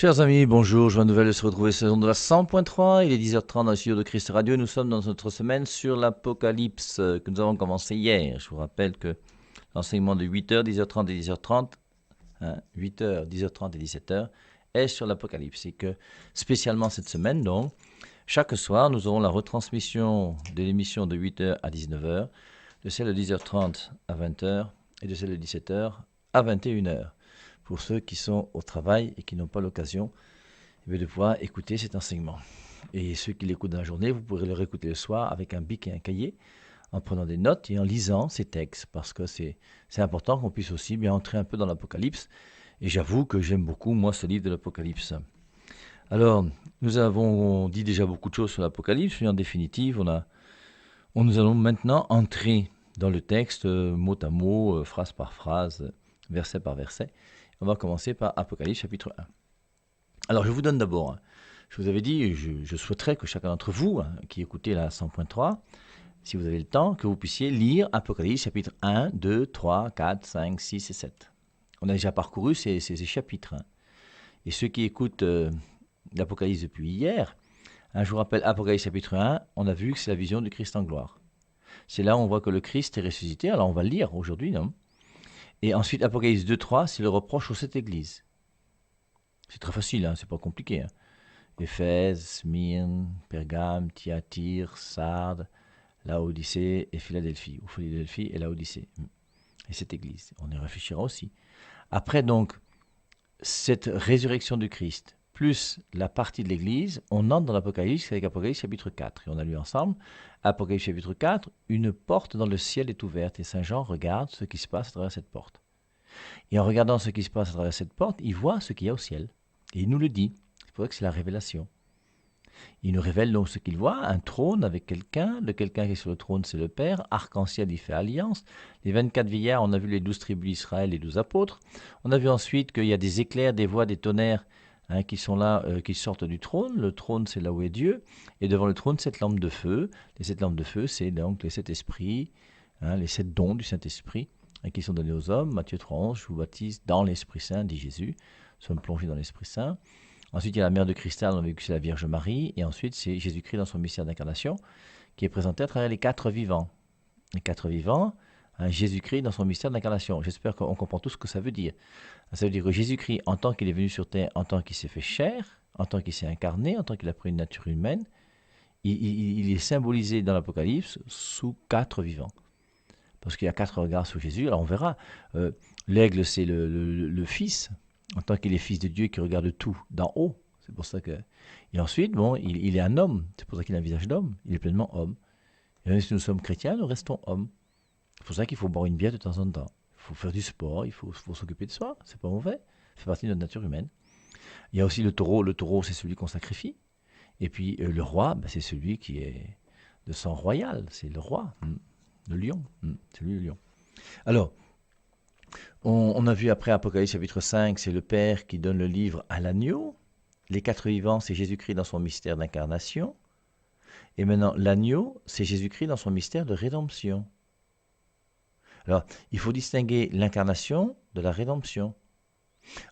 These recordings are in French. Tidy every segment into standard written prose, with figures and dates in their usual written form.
Chers amis, bonjour, joie nouvelle de se retrouver saison de la 100.3, il est 10h30 dans le studio de Christ Radio et nous sommes dans notre semaine sur l'Apocalypse que nous avons commencé hier. Je vous rappelle que l'enseignement de 8h, 10h30 et 10h30, 8h, 10h30 et 17h est sur l'Apocalypse et que spécialement cette semaine donc, chaque soir nous aurons la retransmission de l'émission de 8h à 19h, de celle de 10h30 à 20h et de celle de 17h à 21h. Pour ceux qui sont au travail et qui n'ont pas l'occasion de pouvoir écouter cet enseignement. Et ceux qui l'écoutent dans la journée, vous pourrez le réécouter le soir avec un bic et un cahier, en prenant des notes et en lisant ces textes, parce que c'est important qu'on puisse aussi bien entrer un peu dans l'Apocalypse. Et j'avoue que j'aime beaucoup, moi, ce livre de l'Apocalypse. Alors, nous avons dit déjà beaucoup de choses sur l'Apocalypse, mais en définitive, nous allons maintenant entrer dans le texte, mot à mot, phrase par phrase, verset par verset. On va commencer par Apocalypse chapitre 1. Alors je vous donne d'abord, je vous avais dit, je souhaiterais que chacun d'entre vous, qui écoutez la 100.3, si vous avez le temps, que vous puissiez lire Apocalypse chapitre 1, 2, 3, 4, 5, 6 et 7. On a déjà parcouru ces chapitres. Et ceux qui écoutent l'Apocalypse depuis hier, je vous rappelle Apocalypse chapitre 1, on a vu que c'est la vision du Christ en gloire. C'est là où on voit que le Christ est ressuscité, alors on va le lire aujourd'hui, non ? Et ensuite, Apocalypse 2, 3, c'est le reproche aux 7 églises. C'est très facile, c'est pas compliqué. Éphèse, Smyrne, Pergame, Thyatire, Sardes, Laodicée et Philadelphie, ou Philadelphie et Laodicée. Et cette église, on y réfléchira aussi. Après donc, cette résurrection du Christ, plus la partie de l'église, on entre dans l'Apocalypse avec Apocalypse chapitre 4. Et on a lu ensemble, Apocalypse chapitre 4, une porte dans le ciel est ouverte et Saint Jean regarde ce qui se passe à travers cette porte. Et en regardant ce qui se passe à travers cette porte, il voit ce qu'il y a au ciel. Et il nous le dit. C'est pour ça que c'est la révélation. Il nous révèle donc ce qu'il voit, un trône avec quelqu'un. Le quelqu'un qui est sur le trône, c'est le Père. Arc-en-ciel, il fait alliance. Les 24 vieillards, on a vu les 12 tribus d'Israël, les 12 apôtres. On a vu ensuite qu'il y a des éclairs, des voix, des tonnerres qui sont là, qui sortent du trône. Le trône, c'est là où est Dieu. Et devant le trône, 7 lampes de feu. Les 7 lampes de feu, c'est donc les 7 esprits, les 7 dons du Saint-Esprit qui sont donnés aux hommes. Matthieu 3,11, je vous baptise dans l'Esprit Saint, dit Jésus. Nous sommes plongés dans l'Esprit Saint. Ensuite, il y a la mère de cristal, on a vu que c'est la Vierge Marie. Et ensuite, c'est Jésus-Christ dans son mystère d'incarnation, qui est présenté à travers les 4 vivants. Les 4 vivants, Jésus-Christ dans son mystère d'incarnation. J'espère qu'on comprend tout ce que ça veut dire. Ça veut dire que Jésus-Christ, en tant qu'il est venu sur terre, en tant qu'il s'est fait chair, en tant qu'il s'est incarné, en tant qu'il a pris une nature humaine, il est symbolisé dans l'Apocalypse sous 4 vivants. Parce qu'il y a 4 regards sur Jésus. Alors on verra. L'aigle, c'est le Fils, en tant qu'il est Fils de Dieu qui regarde tout d'en haut. C'est pour ça que. Et ensuite, bon, il est un homme. C'est pour ça qu'il a un visage d'homme. Il est pleinement homme. Et même si nous sommes chrétiens, nous restons hommes. C'est pour ça qu'il faut boire une bière de temps en temps. Il faut faire du sport, il faut s'occuper de soi. C'est pas mauvais. Ça fait partie de notre nature humaine. Il y a aussi le taureau. Le taureau, c'est celui qu'on sacrifie. Et puis le roi, c'est celui qui est de sang royal. C'est le roi. Le lion. C'est lui le lion. Alors, on a vu après Apocalypse chapitre 5, c'est le Père qui donne le livre à l'agneau. Les 4 vivants, c'est Jésus-Christ dans son mystère d'incarnation. Et maintenant, l'agneau, c'est Jésus-Christ dans son mystère de rédemption. Alors, il faut distinguer l'incarnation de la rédemption.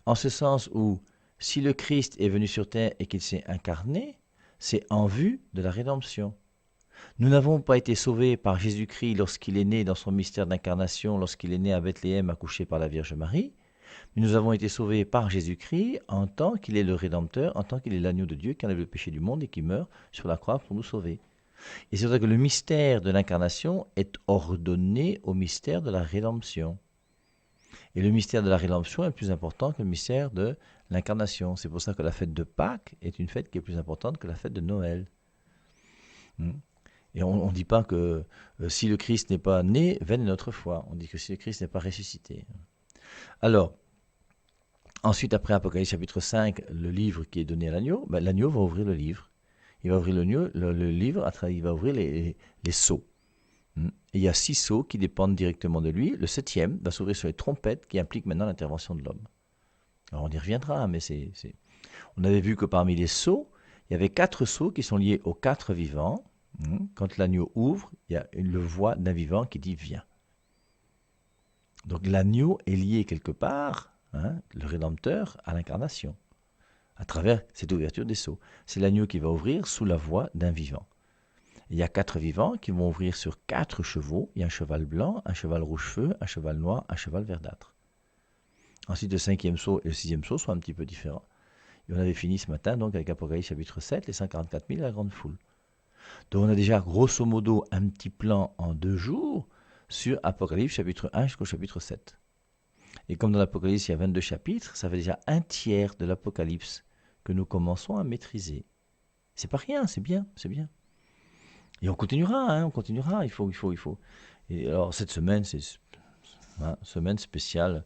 En ce sens où, si le Christ est venu sur terre et qu'il s'est incarné, c'est en vue de la rédemption. Nous n'avons pas été sauvés par Jésus-Christ lorsqu'il est né dans son mystère d'incarnation, lorsqu'il est né à Bethléem accouché par la Vierge Marie, mais nous avons été sauvés par Jésus-Christ en tant qu'il est le Rédempteur, en tant qu'il est l'agneau de Dieu qui enlève le péché du monde et qui meurt sur la croix pour nous sauver. Et c'est vrai que le mystère de l'incarnation est ordonné au mystère de la rédemption. Et le mystère de la rédemption est plus important que le mystère de l'incarnation. C'est pour ça que la fête de Pâques est une fête qui est plus importante que la fête de Noël. Et on ne dit pas que si le Christ n'est pas né, vaine est notre foi. On dit que si le Christ n'est pas ressuscité. Alors, ensuite, après Apocalypse chapitre 5, le livre qui est donné à l'agneau, l'agneau va ouvrir le livre. Il va ouvrir le livre, il va ouvrir les sceaux. Et il y a 6 sceaux qui dépendent directement de lui. Le 7e va s'ouvrir sur les trompettes qui impliquent maintenant l'intervention de l'homme. Alors on y reviendra, mais on avait vu que parmi les sceaux, il y avait 4 sceaux qui sont liés aux 4 vivants. Quand l'agneau ouvre, il y a une voix d'un vivant qui dit « Viens ». Donc l'agneau est lié quelque part, le Rédempteur, à l'incarnation. à travers cette ouverture des sceaux. C'est l'agneau qui va ouvrir sous la voix d'un vivant. Il y a 4 vivants qui vont ouvrir sur 4 chevaux. Il y a un cheval blanc, un cheval rouge-feu, un cheval noir, un cheval verdâtre. Ensuite, le 5e sceau et le 6e sceau sont un petit peu différents. Et on avait fini ce matin donc avec Apocalypse chapitre 7, les 144 000 et la grande foule. Donc on a déjà grosso modo un petit plan en 2 jours sur Apocalypse chapitre 1 jusqu'au chapitre 7. Et comme dans l'Apocalypse il y a 22 chapitres, ça fait déjà un tiers de l'Apocalypse que nous commençons à maîtriser. C'est pas rien, c'est bien, c'est bien. Et on continuera, il faut. Et alors cette semaine, c'est une semaine spéciale,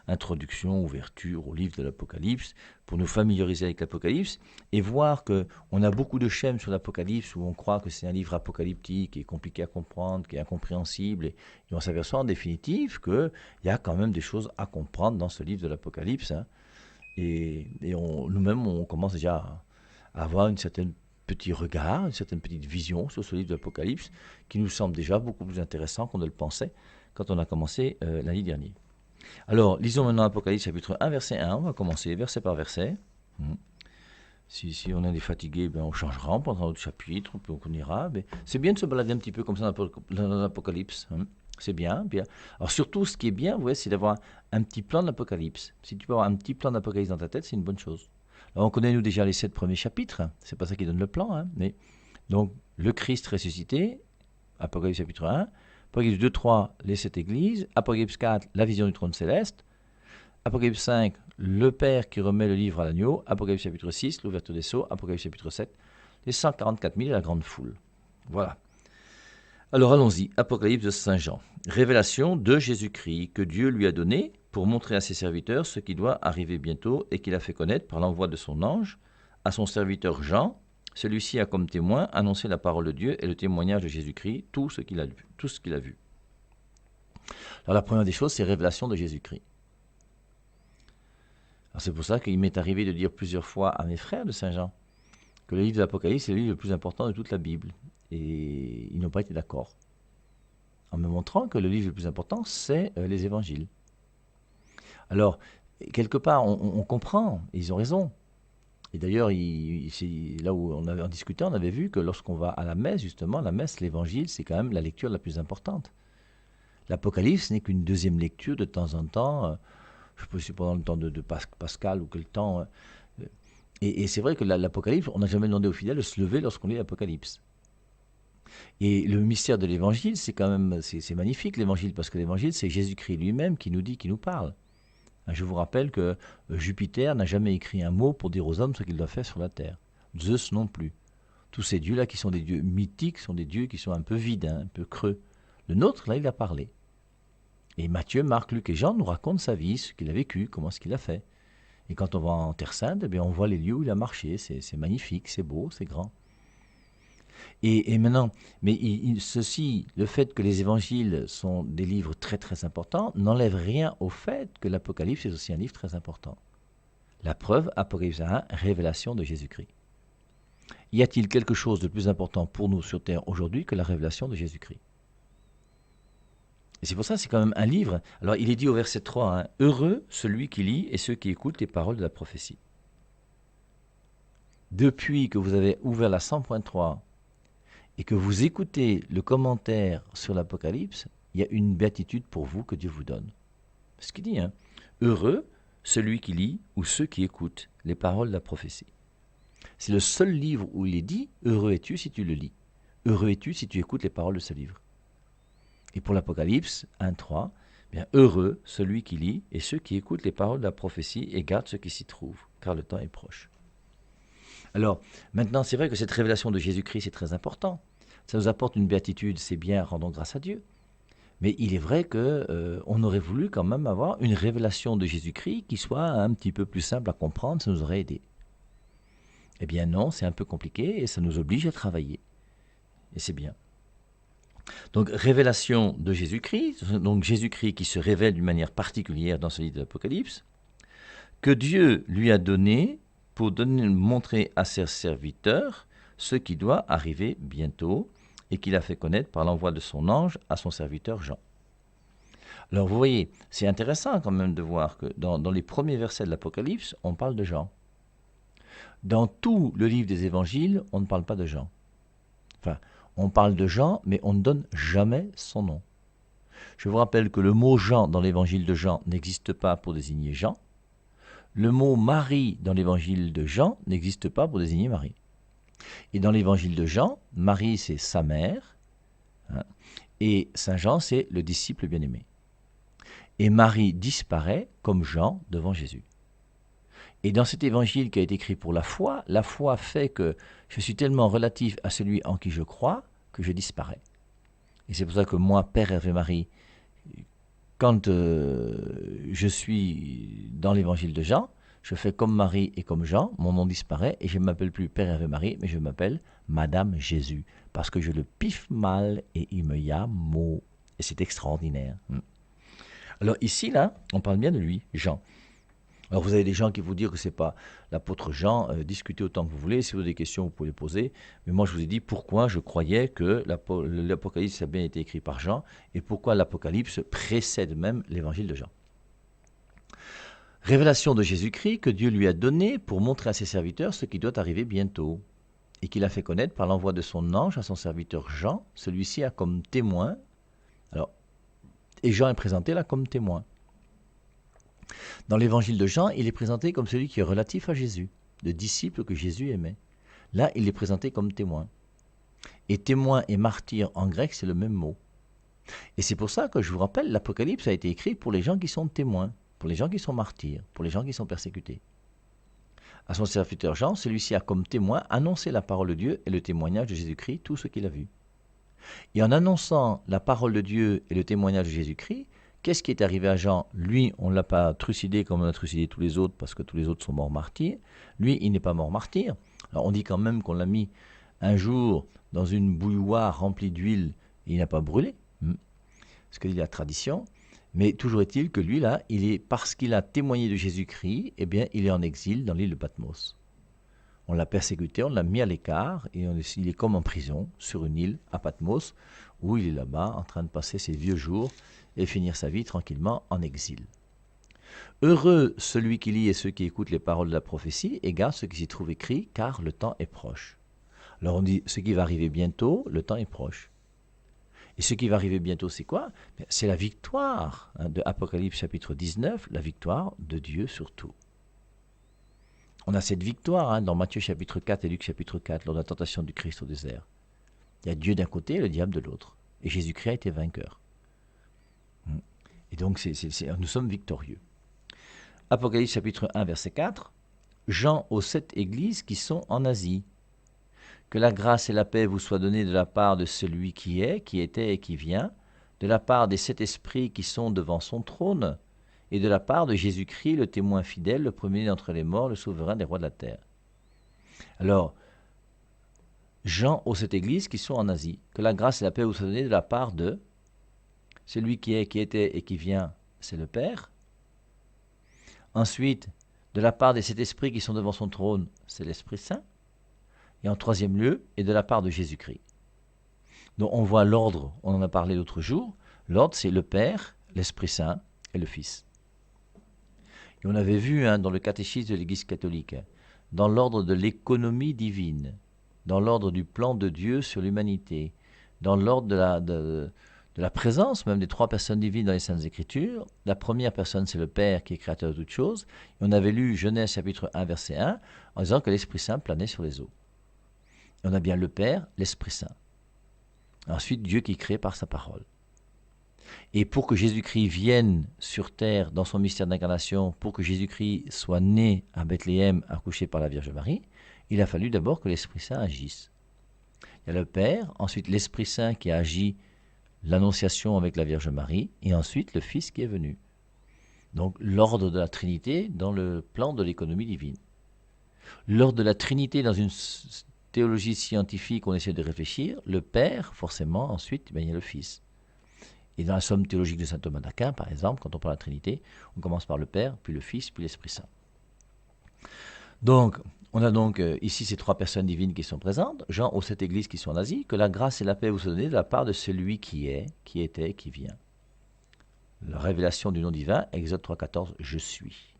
introduction, ouverture au livre de l'Apocalypse, pour nous familiariser avec l'Apocalypse et voir qu'on a beaucoup de schèmes sur l'Apocalypse où on croit que c'est un livre apocalyptique qui est compliqué à comprendre, qui est incompréhensible, et on s'aperçoit en définitive qu'il y a quand même des choses à comprendre dans ce livre de l'Apocalypse. Et nous-mêmes, on commence déjà à avoir une certaine petit regard, une certaine petite vision sur ce livre de l'Apocalypse qui nous semble déjà beaucoup plus intéressant qu'on ne le pensait quand on a commencé l'année dernière. Alors, lisons maintenant Apocalypse chapitre 1, verset 1. On va commencer verset par verset. Si on est fatigué, on changera, on prendra un autre chapitre, on ira. C'est bien de se balader un petit peu comme ça dans l'Apocalypse. C'est bien. Alors surtout, ce qui est bien, c'est d'avoir un petit plan de l'Apocalypse. Si tu peux avoir un petit plan d'Apocalypse dans ta tête, c'est une bonne chose. Alors on connaît nous déjà les 7 premiers chapitres. C'est pas ça qui donne le plan. Mais donc, le Christ ressuscité, Apocalypse chapitre 1. Apocalypse 2, 3, les 7 églises. Apocalypse 4, la vision du trône céleste. Apocalypse 5, le Père qui remet le livre à l'agneau. Apocalypse chapitre 6, l'ouverture des sceaux. Apocalypse chapitre 7, les 144 000 et la grande foule. Voilà. Alors allons-y, Apocalypse de Saint Jean. Révélation de Jésus-Christ que Dieu lui a donné pour montrer à ses serviteurs ce qui doit arriver bientôt et qu'il a fait connaître par l'envoi de son ange à son serviteur Jean. Celui-ci a comme témoin annoncé la parole de Dieu et le témoignage de Jésus-Christ, tout ce qu'il a vu. Alors la première des choses, c'est révélation de Jésus-Christ. Alors c'est pour ça qu'il m'est arrivé de dire plusieurs fois à mes frères de Saint Jean que le livre de l'Apocalypse est le livre le plus important de toute la Bible. Et ils n'ont pas été d'accord. En me montrant que le livre le plus important, c'est les évangiles. Alors, quelque part, on comprend, et ils ont raison. Et d'ailleurs, là où on avait en discutant, on avait vu que lorsqu'on va à la messe, justement, la messe, l'évangile, c'est quand même la lecture la plus importante. L'Apocalypse n'est qu'une deuxième lecture de temps en temps, je ne sais pas si pendant le temps de Pascal ou quel temps. Et c'est vrai que l'Apocalypse, on n'a jamais demandé aux fidèles de se lever lorsqu'on lit l'Apocalypse. Et le mystère de l'évangile, c'est quand même, c'est magnifique l'évangile, parce que l'évangile, c'est Jésus-Christ lui-même qui nous dit, qui nous parle. Je vous rappelle que Jupiter n'a jamais écrit un mot pour dire aux hommes ce qu'il doit faire sur la terre. Zeus non plus. Tous ces dieux-là qui sont des dieux mythiques sont des dieux qui sont un peu vides, un peu creux. Le nôtre, là, il a parlé. Et Matthieu, Marc, Luc et Jean nous racontent sa vie, ce qu'il a vécu, comment ce qu'il a fait. Et quand on va en Terre Sainte, on voit les lieux où il a marché. C'est magnifique, c'est beau, c'est grand. Et maintenant, mais ceci, le fait que les évangiles sont des livres très très importants, n'enlève rien au fait que l'Apocalypse est aussi un livre très important. La preuve, Apocalypse 1, révélation de Jésus-Christ. Y a-t-il quelque chose de plus important pour nous sur Terre aujourd'hui que la révélation de Jésus-Christ? Et c'est pour ça que c'est quand même un livre. Alors il est dit au verset 3, heureux celui qui lit et ceux qui écoutent les paroles de la prophétie. Depuis que vous avez ouvert la 100.3 et que vous écoutez le commentaire sur l'Apocalypse, il y a une béatitude pour vous que Dieu vous donne. C'est ce qu'il dit, heureux celui qui lit ou ceux qui écoutent les paroles de la prophétie. C'est le seul livre où il est dit, heureux es-tu si tu le lis. Heureux es-tu si tu écoutes les paroles de ce livre. Et pour l'Apocalypse 1.3, heureux celui qui lit et ceux qui écoutent les paroles de la prophétie et gardent ce qui s'y trouve, car le temps est proche. Alors, maintenant, c'est vrai que cette révélation de Jésus-Christ, c'est très important. Ça nous apporte une béatitude, c'est bien, rendons grâce à Dieu. Mais il est vrai qu'on aurait voulu quand même avoir une révélation de Jésus-Christ qui soit un petit peu plus simple à comprendre, ça nous aurait aidé. Eh bien non, c'est un peu compliqué et ça nous oblige à travailler. Et c'est bien. Donc, révélation de Jésus-Christ, donc Jésus-Christ qui se révèle d'une manière particulière dans ce livre de l'Apocalypse, que Dieu lui a donné pour montrer à ses serviteurs ce qui doit arriver bientôt et qu'il a fait connaître par l'envoi de son ange à son serviteur Jean. Alors vous voyez, c'est intéressant quand même de voir que dans les premiers versets de l'Apocalypse, on parle de Jean. Dans tout le livre des évangiles, on ne parle pas de Jean. Enfin, on parle de Jean, mais on ne donne jamais son nom. Je vous rappelle que le mot Jean dans l'évangile de Jean n'existe pas pour désigner Jean. Le mot Marie dans l'évangile de Jean n'existe pas pour désigner Marie. Et dans l'évangile de Jean, Marie c'est sa mère, hein, et Saint Jean c'est le disciple bien-aimé. Et Marie disparaît comme Jean devant Jésus. Et dans cet évangile qui a été écrit pour la foi fait que je suis tellement relatif à celui en qui je crois que je disparais. Et c'est pour ça que moi, Père Hervé Marie, quand je suis dans l'évangile de Jean, je fais comme Marie et comme Jean, mon nom disparaît et je ne m'appelle plus Père Hervé Marie, mais je m'appelle Madame Jésus, parce que je le piffe mal et il me y a mot. Et c'est extraordinaire. Alors ici, là, on parle bien de lui, Jean. Alors vous avez des gens qui vous disent que ce n'est pas l'apôtre Jean, discutez autant que vous voulez, si vous avez des questions vous pouvez les poser, mais moi je vous ai dit pourquoi je croyais que l'Apocalypse a bien été écrit par Jean, et pourquoi l'Apocalypse précède même l'évangile de Jean. Révélation de Jésus-Christ que Dieu lui a donnée pour montrer à ses serviteurs ce qui doit arriver bientôt, et qu'il a fait connaître par l'envoi de son ange à son serviteur Jean, celui-ci a comme témoin, et Jean est présenté là comme témoin. Dans l'évangile de Jean, il est présenté comme celui qui est relatif à Jésus, le disciple que Jésus aimait. Là, il est présenté comme témoin. Et témoin et martyr en grec, c'est le même mot. Et c'est pour ça que je vous rappelle, l'Apocalypse a été écrit pour les gens qui sont témoins, pour les gens qui sont martyrs, pour les gens qui sont persécutés. À son serviteur Jean, celui-ci a comme témoin annoncé la parole de Dieu et le témoignage de Jésus-Christ, tout ce qu'il a vu. Et en annonçant la parole de Dieu et le témoignage de Jésus-Christ, qu'est-ce qui est arrivé à Jean? Lui, on ne l'a pas trucidé comme on a trucidé tous les autres, parce que tous les autres sont morts martyrs. Lui, il n'est pas mort martyr. Alors on dit quand même qu'on l'a mis un jour dans une bouilloire remplie d'huile, et il n'a pas brûlé, ce que dit la tradition. Mais toujours est-il que lui, là, parce qu'il a témoigné de Jésus-Christ, eh bien, il est en exil dans l'île de Patmos. On l'a persécuté, on l'a mis à l'écart, et il est comme en prison, sur une île à Patmos, où il est là-bas, en train de passer ses vieux jours, et finir sa vie tranquillement en exil. Heureux celui qui lit et ceux qui écoutent les paroles de la prophétie et garde ce qui s'y trouve écrit, car le temps est proche. Alors on dit, ce qui va arriver bientôt, le temps est proche. Et ce qui va arriver bientôt, c'est quoi? C'est la victoire de Apocalypse chapitre 19, la victoire de Dieu sur tout. On a cette victoire dans Matthieu chapitre 4 et Luc chapitre 4, lors de la tentation du Christ au désert. Il y a Dieu d'un côté et le diable de l'autre. Et Jésus-Christ a été vainqueur. Et donc, nous sommes victorieux. Apocalypse chapitre 1, verset 4. Jean aux 7 églises qui sont en Asie. Que la grâce et la paix vous soient données de la part de celui qui est, qui était et qui vient, de la part des 7 esprits qui sont devant son trône, et de la part de Jésus-Christ, le témoin fidèle, le premier d'entre les morts, le souverain des rois de la terre. Alors, Jean aux 7 églises qui sont en Asie. Que la grâce et la paix vous soient données de la part de celui qui est, qui était et qui vient, c'est le Père. Ensuite, de la part des 7 esprits qui sont devant son trône, c'est l'Esprit Saint. Et en troisième lieu, et de la part de Jésus-Christ. Donc on voit l'ordre, on en a parlé l'autre jour. L'ordre, c'est le Père, l'Esprit Saint et le Fils. Et on avait vu dans le catéchisme de l'Église catholique, dans l'ordre de l'économie divine, dans l'ordre du plan de Dieu sur l'humanité, dans l'ordre de la présence même des 3 personnes divines dans les Saintes Écritures. La première personne, c'est le Père qui est créateur de toutes choses. Et on avait lu Genèse chapitre 1, verset 1, en disant que l'Esprit Saint planait sur les eaux. Et on a bien le Père, l'Esprit Saint. Ensuite, Dieu qui crée par sa parole. Et pour que Jésus-Christ vienne sur terre dans son mystère d'incarnation, pour que Jésus-Christ soit né à Bethléem, accouché par la Vierge Marie, il a fallu d'abord que l'Esprit Saint agisse. Il y a le Père, ensuite l'Esprit Saint qui a agi l'Annonciation avec la Vierge Marie, et ensuite le Fils qui est venu. Donc l'ordre de la Trinité dans le plan de l'économie divine. L'ordre de la Trinité dans une théologie scientifique, on essaie de réfléchir, le Père, forcément, ensuite, il y a le Fils. Et dans la somme théologique de saint Thomas d'Aquin, par exemple, quand on parle de la Trinité, on commence par le Père, puis le Fils, puis l'Esprit Saint. Donc, on a donc ici ces 3 personnes divines qui sont présentes, Jean aux 7 églises qui sont en Asie, que la grâce et la paix vous soient données de la part de celui qui est, qui était, qui vient. La révélation du nom divin, Exode 3,14, je suis.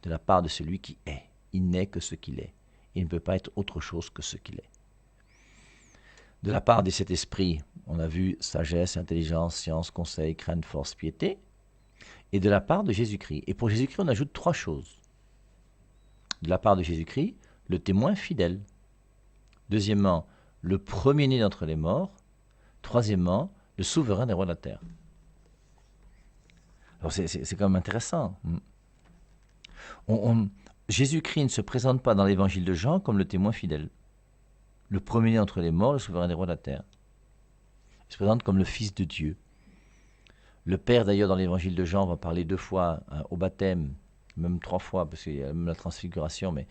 De la part de celui qui est. Il n'est que ce qu'il est. il ne peut pas être autre chose que ce qu'il est. De la part de cet esprit, on a vu sagesse, intelligence, science, conseil, crainte, force, piété, et de la part de Jésus-Christ. Et pour Jésus-Christ, on ajoute 3 choses. De la part de Jésus-Christ, le témoin fidèle. Deuxièmement, le premier-né d'entre les morts. Troisièmement, le souverain des rois de la terre. Alors c'est quand même intéressant. Jésus-Christ ne se présente pas dans l'évangile de Jean comme le témoin fidèle. Le premier-né entre les morts, le souverain des rois de la terre. Il se présente comme le Fils de Dieu. Le Père, d'ailleurs, dans l'évangile de Jean, va parler 2 fois au baptême, même 3 fois, parce qu'il y a même la transfiguration, mais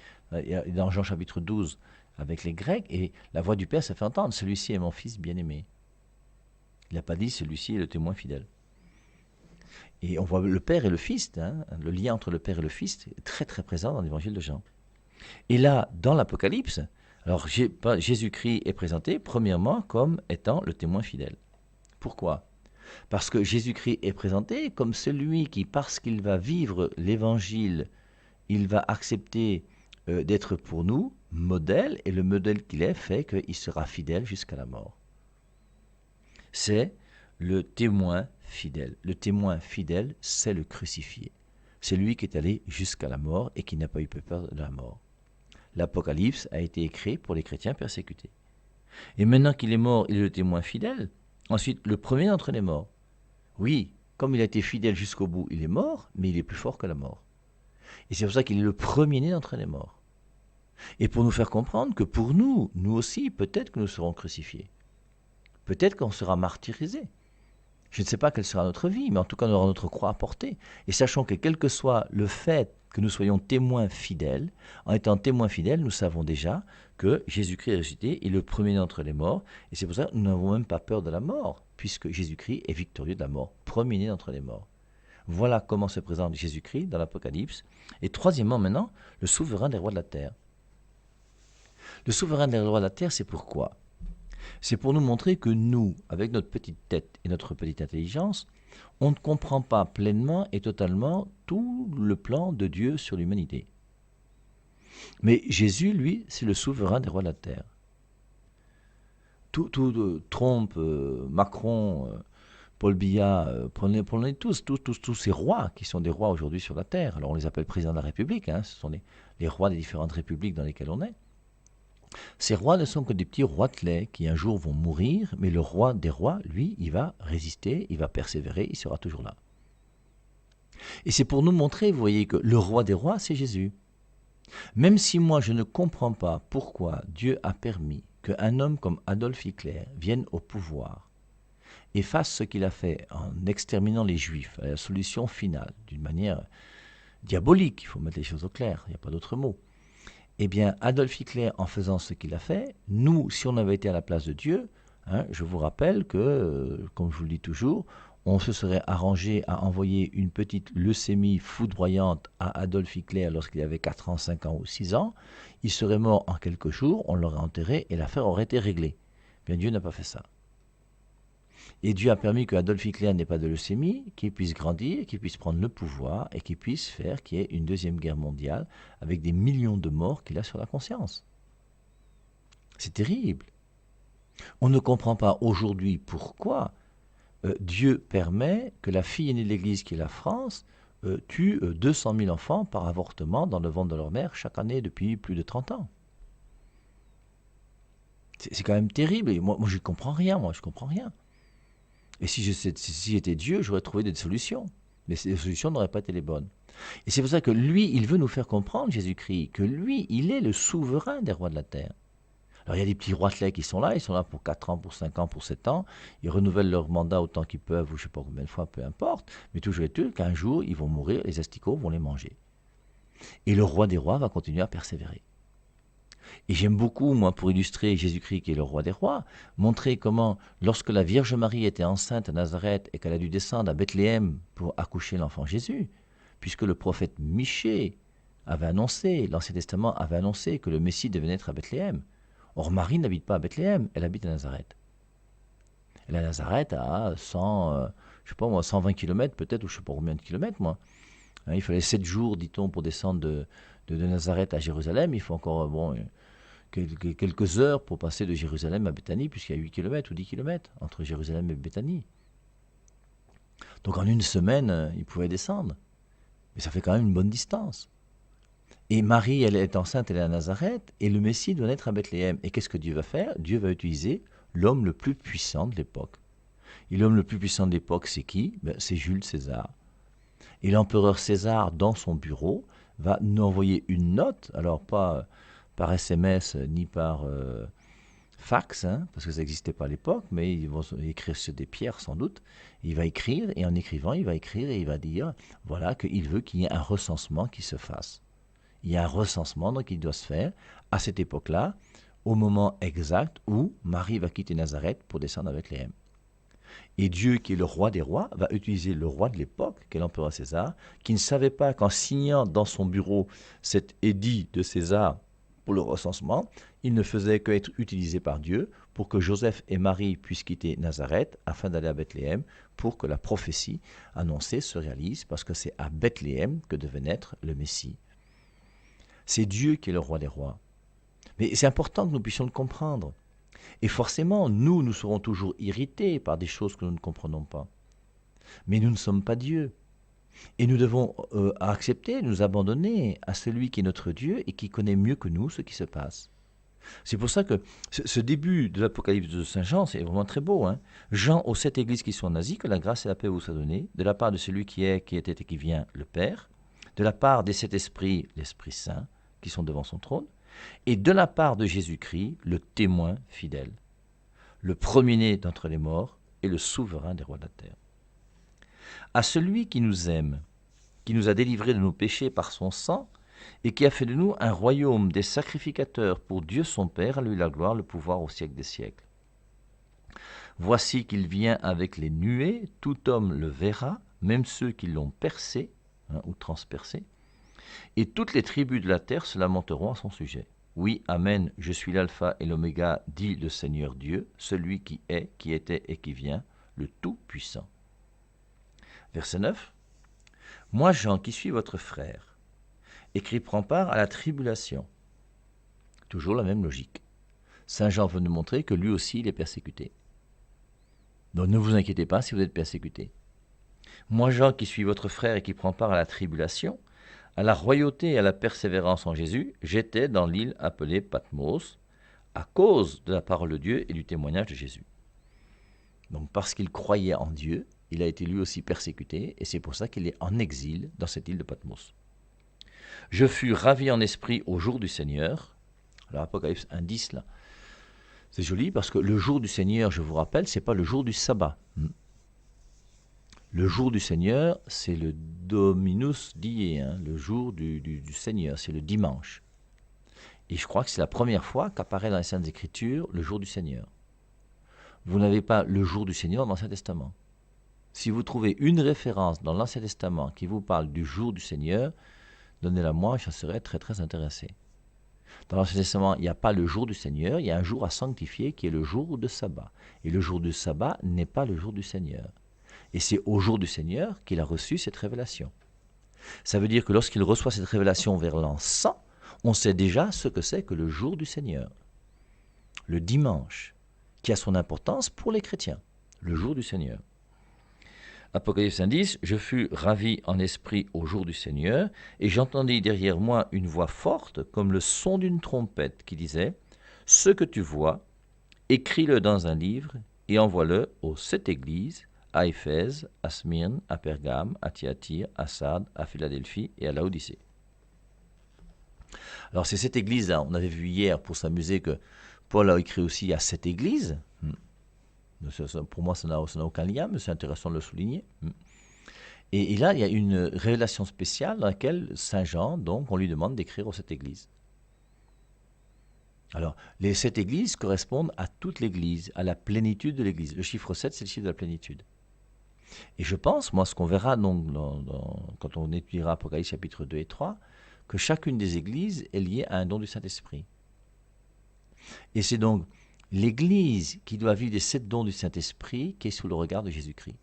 dans Jean chapitre 12, avec les Grecs, et la voix du Père se fait entendre, celui-ci est mon Fils bien-aimé. Il n'a pas dit celui-ci est le témoin fidèle. Et on voit le Père et le Fils, le lien entre le Père et le Fils est très très présent dans l'évangile de Jean. Et là, dans l'Apocalypse, alors Jésus-Christ est présenté premièrement comme étant le témoin fidèle. Pourquoi ? Parce que Jésus-Christ est présenté comme celui qui, parce qu'il va vivre l'évangile, il va accepter d'être pour nous modèle, et le modèle qu'il est fait qu'il sera fidèle jusqu'à la mort. C'est le témoin fidèle. Le témoin fidèle, c'est le crucifié. C'est lui qui est allé jusqu'à la mort et qui n'a pas eu peur de la mort. L'Apocalypse a été écrit pour les chrétiens persécutés. Et maintenant qu'il est mort, il est le témoin fidèle. Ensuite, le premier d'entre les morts. Oui, comme il a été fidèle jusqu'au bout, il est mort, mais il est plus fort que la mort. Et c'est pour ça qu'il est le premier-né d'entre les morts. Et pour nous faire comprendre que pour nous, nous aussi, peut-être que nous serons crucifiés. Peut-être qu'on sera martyrisé. Je ne sais pas quelle sera notre vie, mais en tout cas, on aura notre croix à porter. Et sachons que quel que soit le fait que nous soyons témoins fidèles, en étant témoins fidèles, nous savons déjà que Jésus-Christ est ressuscité, est le premier d'entre les morts. Et c'est pour ça que nous n'avons même pas peur de la mort, puisque Jésus-Christ est victorieux de la mort, premier-né d'entre les morts. Voilà comment se présente Jésus-Christ dans l'Apocalypse. Et troisièmement, maintenant, le souverain des rois de la terre. Le souverain des rois de la terre, c'est pourquoi ? C'est pour nous montrer que nous, avec notre petite tête et notre petite intelligence, on ne comprend pas pleinement et totalement tout le plan de Dieu sur l'humanité. Mais Jésus, lui, c'est le souverain des rois de la terre. Trump, Macron, Paul Biya, prenez tous ces rois qui sont des rois aujourd'hui sur la terre. Alors on les appelle présidents de la République, ce sont les rois des différentes républiques dans lesquelles on est. Ces rois ne sont que des petits roitelets qui un jour vont mourir, mais le roi des rois, lui, il va résister, il va persévérer, il sera toujours là. Et c'est pour nous montrer, vous voyez, que le roi des rois, c'est Jésus. Même si moi je ne comprends pas pourquoi Dieu a permis qu'un homme comme Adolf Hitler vienne au pouvoir et fasse ce qu'il a fait en exterminant les Juifs, à la solution finale, d'une manière diabolique, il faut mettre les choses au clair, il n'y a pas d'autre mot. Eh bien, Adolf Hitler, en faisant ce qu'il a fait, nous, si on avait été à la place de Dieu, je vous rappelle que, comme je vous le dis toujours, on se serait arrangé à envoyer une petite leucémie foudroyante à Adolf Hitler lorsqu'il avait 4 ans, 5 ans ou 6 ans. Il serait mort en quelques jours, on l'aurait enterré et l'affaire aurait été réglée. Bien, Dieu n'a pas fait ça. Et Dieu a permis que Adolf Hitler n'ait pas de leucémie, qu'il puisse grandir, qu'il puisse prendre le pouvoir et qu'il puisse faire qu'il y ait une deuxième guerre mondiale avec des millions de morts qu'il a sur la conscience. C'est terrible. On ne comprend pas aujourd'hui pourquoi Dieu permet que la fille aînée de l'Église, qui est la France, tue 200 000 enfants par avortement dans le ventre de leur mère chaque année depuis plus de 30 ans. C'est quand même terrible. Et moi je ne comprends rien, je comprends rien. Et si j'étais Dieu, j'aurais trouvé des solutions. Mais ces solutions n'auraient pas été les bonnes. Et c'est pour ça que lui, il veut nous faire comprendre, Jésus-Christ, que lui, il est le souverain des rois de la terre. Alors il y a des petits roitelets qui sont là, ils sont là pour 4 ans, pour 5 ans, pour 7 ans. Ils renouvellent leur mandat autant qu'ils peuvent, ou je ne sais pas combien de fois, peu importe. Mais toujours est-il qu'un jour, ils vont mourir, les asticots vont les manger. Et le roi des rois va continuer à persévérer. Et j'aime beaucoup, moi, pour illustrer Jésus-Christ qui est le roi des rois, montrer comment, lorsque la Vierge Marie était enceinte à Nazareth et qu'elle a dû descendre à Bethléem pour accoucher l'enfant Jésus, puisque le prophète Michée avait annoncé, l'Ancien Testament avait annoncé que le Messie devait naître à Bethléem. Or, Marie n'habite pas à Bethléem, elle habite à Nazareth. Elle est à Nazareth à 120 km peut-être, ou je ne sais pas combien de kilomètres, moi, Hein, il fallait 7 jours, dit-on, pour descendre de Nazareth à Jérusalem. Il faut encore quelques heures pour passer de Jérusalem à Béthanie, puisqu'il y a 8 km ou 10 km entre Jérusalem et Béthanie. Donc en une semaine, il pouvait descendre. Mais ça fait quand même une bonne distance. Et Marie, elle est enceinte, elle est à Nazareth, et le Messie doit naître à Bethléem. Et qu'est-ce que Dieu va faire? Dieu va utiliser l'homme le plus puissant de l'époque. Et l'homme le plus puissant de l'époque, c'est qui? C'est Jules César. Et l'empereur César, dans son bureau, va nous envoyer une note, alors pas par SMS ni par fax, hein, parce que ça n'existait pas à l'époque, mais ils vont écrire sur des pierres sans doute. Il va écrire, et en écrivant, il va écrire et il va dire, voilà, qu'il veut qu'il y ait un recensement qui se fasse. Il y a un recensement donc, qui doit se faire à cette époque-là, au moment exact où Marie va quitter Nazareth pour descendre à Bethléem. Et Dieu, qui est le roi des rois, va utiliser le roi de l'époque, qui est l'empereur César, qui ne savait pas qu'en signant dans son bureau cet édit de César pour le recensement, il ne faisait qu'être utilisé par Dieu pour que Joseph et Marie puissent quitter Nazareth afin d'aller à Bethléem pour que la prophétie annoncée se réalise, parce que c'est à Bethléem que devait naître le Messie. C'est Dieu qui est le roi des rois. Mais c'est important que nous puissions le comprendre. Et forcément, nous serons toujours irrités par des choses que nous ne comprenons pas. Mais nous ne sommes pas Dieu. Et nous devons accepter, nous abandonner à celui qui est notre Dieu et qui connaît mieux que nous ce qui se passe. C'est pour ça que ce début de l'Apocalypse de Saint Jean, c'est vraiment très beau. Hein. Jean aux 7 églises qui sont en Asie, que la grâce et la paix vous soient données, de la part de celui qui est, qui était et qui vient, le Père, de la part des 7 esprits, l'Esprit Saint, qui sont devant son trône, et de la part de Jésus-Christ, le témoin fidèle, le premier-né d'entre les morts et le souverain des rois de la terre. À celui qui nous aime, qui nous a délivrés de nos péchés par son sang, et qui a fait de nous un royaume des sacrificateurs pour Dieu son Père, à lui la gloire, le pouvoir au siècle des siècles. Voici qu'il vient avec les nuées, tout homme le verra, même ceux qui l'ont percé, ou transpercé, et toutes les tribus de la terre se lamenteront à son sujet. Oui, Amen, je suis l'alpha et l'oméga, dit le Seigneur Dieu, celui qui est, qui était et qui vient, le Tout-Puissant. Verset 9. Moi, Jean, qui suis votre frère, et qui prend part à la tribulation. Toujours la même logique. Saint Jean veut nous montrer que lui aussi, il est persécuté. Donc ne vous inquiétez pas si vous êtes persécuté. Moi, Jean, qui suis votre frère et qui prend part à la tribulation, à la royauté et à la persévérance en Jésus, j'étais dans l'île appelée Patmos, à cause de la parole de Dieu et du témoignage de Jésus. Donc parce qu'il croyait en Dieu, il a été lui aussi persécuté, et c'est pour ça qu'il est en exil dans cette île de Patmos. Je fus ravi en esprit au jour du Seigneur. Alors Apocalypse 1.10 là, c'est joli parce que le jour du Seigneur, je vous rappelle, c'est pas le jour du sabbat. Le jour du Seigneur, c'est le Dominus Die, le jour du Seigneur, c'est le dimanche. Et je crois que c'est la première fois qu'apparaît dans les Saintes Écritures le jour du Seigneur. Vous n'avez pas le jour du Seigneur dans l'Ancien Testament. Si vous trouvez une référence dans l'Ancien Testament qui vous parle du jour du Seigneur, donnez-la moi, je serai très très intéressé. Dans l'Ancien Testament, il n'y a pas le jour du Seigneur, il y a un jour à sanctifier qui est le jour de sabbat. Et le jour du sabbat n'est pas le jour du Seigneur. Et c'est au jour du Seigneur qu'il a reçu cette révélation. Ça veut dire que lorsqu'il reçoit cette révélation vers l'an 100, on sait déjà ce que c'est que le jour du Seigneur. Le dimanche, qui a son importance pour les chrétiens. Le jour du Seigneur. Apocalypse 1.10, je fus ravi en esprit au jour du Seigneur, et j'entendis derrière moi une voix forte, comme le son d'une trompette, qui disait, « Ce que tu vois, écris-le dans un livre, et envoie-le aux 7 églises, à Éphèse, à Smyrne, à Pergame, à Thyatire, à Sardes, à Philadelphie et à Laodicée. » Alors c'est cette église-là, on avait vu hier pour s'amuser que Paul a écrit aussi à 7 églises. Pour moi, ça n'a aucun lien, mais c'est intéressant de le souligner. Et là, il y a une révélation spéciale dans laquelle Saint Jean, donc, on lui demande d'écrire aux 7 églises. Alors, les 7 églises correspondent à toute l'église, à la plénitude de l'église. Le chiffre 7, c'est le chiffre de la plénitude. Et je pense, moi, ce qu'on verra donc quand on étudiera Apocalypse chapitre 2 et 3, que chacune des églises est liée à un don du Saint-Esprit. Et c'est donc l'Église qui doit vivre des 7 dons du Saint-Esprit qui est sous le regard de Jésus-Christ.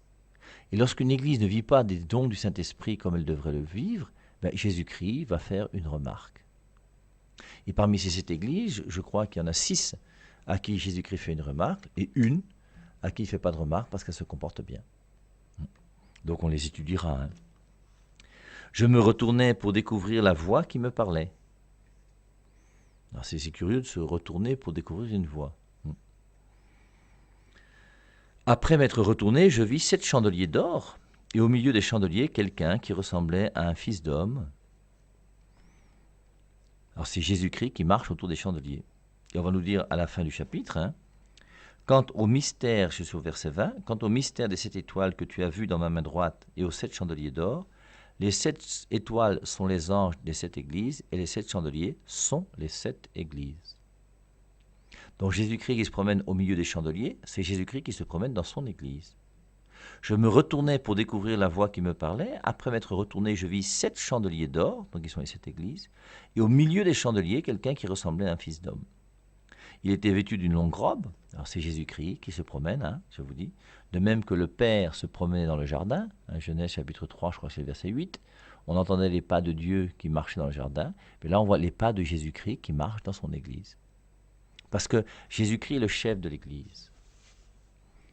Et lorsqu'une Église ne vit pas des dons du Saint-Esprit comme elle devrait le vivre, Jésus-Christ va faire une remarque. Et parmi ces 7 Églises, je crois qu'il y en a 6 à qui Jésus-Christ fait une remarque, et une à qui il ne fait pas de remarque parce qu'elle se comporte bien. Donc on les étudiera. Hein. Je me retournais pour découvrir la voix qui me parlait. C'est curieux de se retourner pour découvrir une voix. Après m'être retourné, je vis 7 chandeliers d'or, et au milieu des chandeliers, quelqu'un qui ressemblait à un fils d'homme. Alors c'est Jésus-Christ qui marche autour des chandeliers. Et on va nous dire à la fin du chapitre, hein, quant au mystère, je suis au verset 20, quant au mystère des 7 étoiles que tu as vues dans ma main droite et aux 7 chandeliers d'or, les 7 étoiles sont les anges des 7 églises, et les 7 chandeliers sont les 7 églises. Donc Jésus-Christ qui se promène au milieu des chandeliers, c'est Jésus-Christ qui se promène dans son église. Je me retournais pour découvrir la voix qui me parlait. Après m'être retourné, je vis 7 chandeliers d'or, donc ils sont les 7 églises, et au milieu des chandeliers, quelqu'un qui ressemblait à un fils d'homme. Il était vêtu d'une longue robe, alors c'est Jésus-Christ qui se promène, hein, je vous dis, de même que le Père se promenait dans le jardin, hein, Genèse chapitre 3, je crois que c'est le verset 8, on entendait les pas de Dieu qui marchaient dans le jardin, mais là on voit les pas de Jésus-Christ qui marchent dans son église. Parce que Jésus-Christ est le chef de l'Église.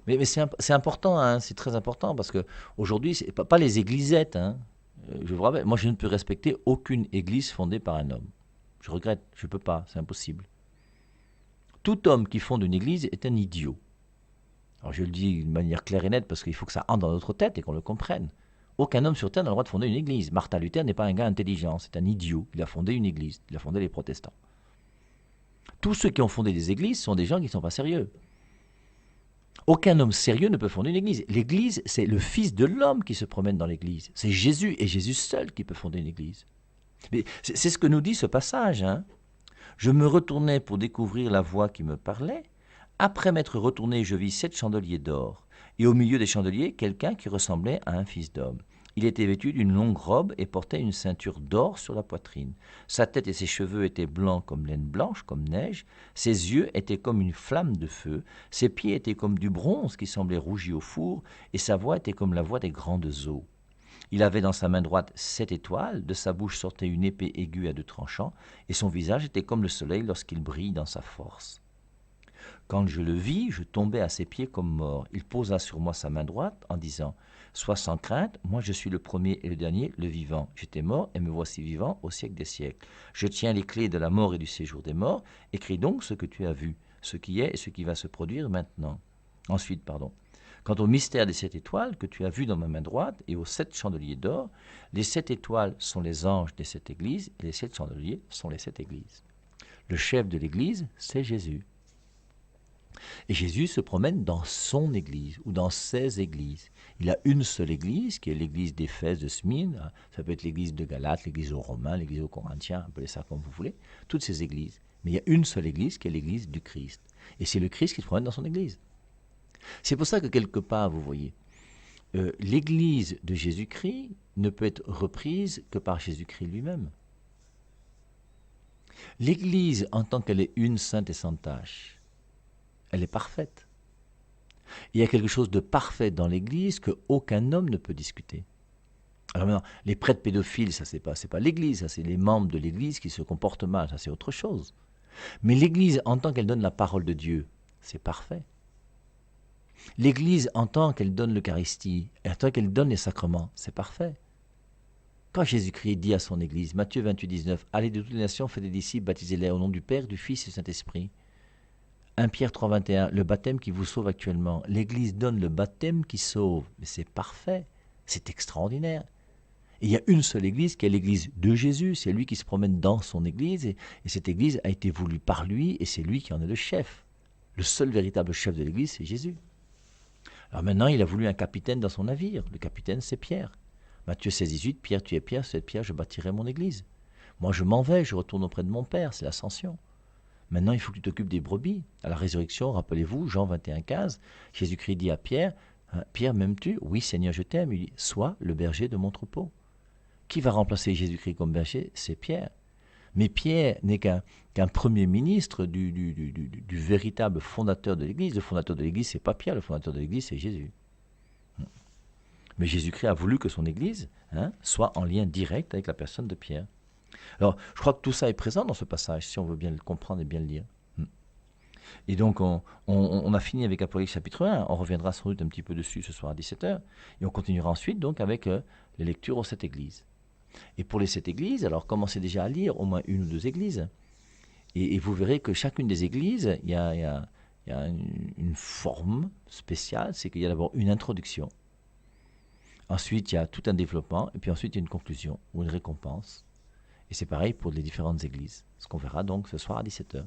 Mais c'est important, hein, c'est très important, parce qu'aujourd'hui, ce n'est pas les églisettes. Hein. Je vous rappelle, moi je ne peux respecter aucune église fondée par un homme. Je regrette, je ne peux pas, c'est impossible. Tout homme qui fonde une église est un idiot. Alors je le dis de manière claire et nette, parce qu'il faut que ça entre dans notre tête et qu'on le comprenne. Aucun homme sur terre n'a le droit de fonder une église. Martin Luther n'est pas un gars intelligent, c'est un idiot. Il a fondé une église, il a fondé les protestants. Tous ceux qui ont fondé des églises sont des gens qui ne sont pas sérieux. Aucun homme sérieux ne peut fonder une église. L'église, c'est le Fils de l'homme qui se promène dans l'église. C'est Jésus et Jésus seul qui peut fonder une église. Mais c'est ce que nous dit ce passage. Hein. Je me retournais pour découvrir la voix qui me parlait. Après m'être retourné, je vis 7 chandeliers d'or. Et au milieu des chandeliers, quelqu'un qui ressemblait à un fils d'homme. Il était vêtu d'une longue robe et portait une ceinture d'or sur la poitrine. Sa tête et ses cheveux étaient blancs comme laine blanche, comme neige. Ses yeux étaient comme une flamme de feu. Ses pieds étaient comme du bronze qui semblait rougi au four. Et sa voix était comme la voix des grandes eaux. Il avait dans sa main droite 7 étoiles. De sa bouche sortait une épée aiguë à 2 tranchants. Et son visage était comme le soleil lorsqu'il brille dans sa force. Quand je le vis, je tombai à ses pieds comme mort. Il posa sur moi sa main droite en disant « Sois sans crainte, moi je suis le premier et le dernier, le vivant. J'étais mort et me voici vivant au siècle des siècles. Je tiens les clés de la mort et du séjour des morts. Écris donc ce que tu as vu, ce qui est et ce qui va se produire maintenant. » Ensuite, quant au mystère des 7 étoiles que tu as vu dans ma main droite et aux 7 chandeliers d'or, les 7 étoiles sont les anges des 7 églises et les 7 chandeliers sont les 7 églises. Le chef de l'église, c'est Jésus. Et Jésus se promène dans son église ou dans ses églises. Il a une seule église qui est l'église d'Éphèse, de Smyrne. Ça peut être l'église de Galate, l'église aux Romains, l'église aux Corinthiens, appelez ça comme vous voulez. Toutes ces églises. Mais il y a une seule église qui est l'église du Christ. Et c'est le Christ qui se promène dans son église. C'est pour ça que quelque part, vous voyez, l'église de Jésus-Christ ne peut être reprise que par Jésus-Christ lui-même. L'église, en tant qu'elle est une, sainte et sans tache, elle est parfaite. Il y a quelque chose de parfait dans l'Église qu'aucun homme ne peut discuter. Alors maintenant, les prêtres pédophiles, ça c'est pas l'Église, ça c'est les membres de l'Église qui se comportent mal, ça c'est autre chose. Mais l'Église, en tant qu'elle donne la parole de Dieu, c'est parfait. L'Église, en tant qu'elle donne l'Eucharistie, en tant qu'elle donne les sacrements, c'est parfait. Quand Jésus-Christ dit à son Église, Matthieu 28, 19, « Allez de toutes les nations, faites des disciples, baptisez-les au nom du Père, du Fils et du Saint-Esprit. » 1 Pierre 3, 21, le baptême qui vous sauve actuellement. L'Église donne le baptême qui sauve. Mais c'est parfait, c'est extraordinaire. Et il y a une seule Église qui est l'Église de Jésus. C'est lui qui se promène dans son Église. Et cette Église a été voulue par lui et c'est lui qui en est le chef. Le seul véritable chef de l'Église, c'est Jésus. Alors maintenant, il a voulu un capitaine dans son navire. Le capitaine, c'est Pierre. Matthieu 16, 18, Pierre, tu es Pierre, sur cette pierre, je bâtirai mon Église. Moi, je m'en vais, je retourne auprès de mon Père, c'est l'ascension. Maintenant, il faut que tu t'occupes des brebis. À la résurrection, rappelez-vous, Jean 21, 15, Jésus-Christ dit à Pierre, « Pierre, m'aimes-tu ? Oui, Seigneur, je t'aime. » Il dit, « Sois le berger de mon troupeau. » Qui va remplacer Jésus-Christ comme berger ? C'est Pierre. Mais Pierre n'est qu'un premier ministre du véritable fondateur de l'Église. Le fondateur de l'Église, ce n'est pas Pierre, le fondateur de l'Église, c'est Jésus. Mais Jésus-Christ a voulu que son Église soit en lien direct avec la personne de Pierre. Alors, je crois que tout ça est présent dans ce passage, si on veut bien le comprendre et bien le lire. Et donc, on a fini avec Apocalypse chapitre 1. On reviendra sans doute un petit peu dessus ce soir à 17h. Et on continuera ensuite donc avec les lectures aux 7 églises. Et pour les 7 églises, alors commencez déjà à lire au moins une ou deux églises. Et vous verrez que chacune des églises, il y a une forme spéciale. C'est qu'il y a d'abord une introduction. Ensuite, il y a tout un développement. Et puis ensuite, il y a une conclusion ou une récompense. Et c'est pareil pour les différentes églises. Ce qu'on verra donc ce soir à 17h.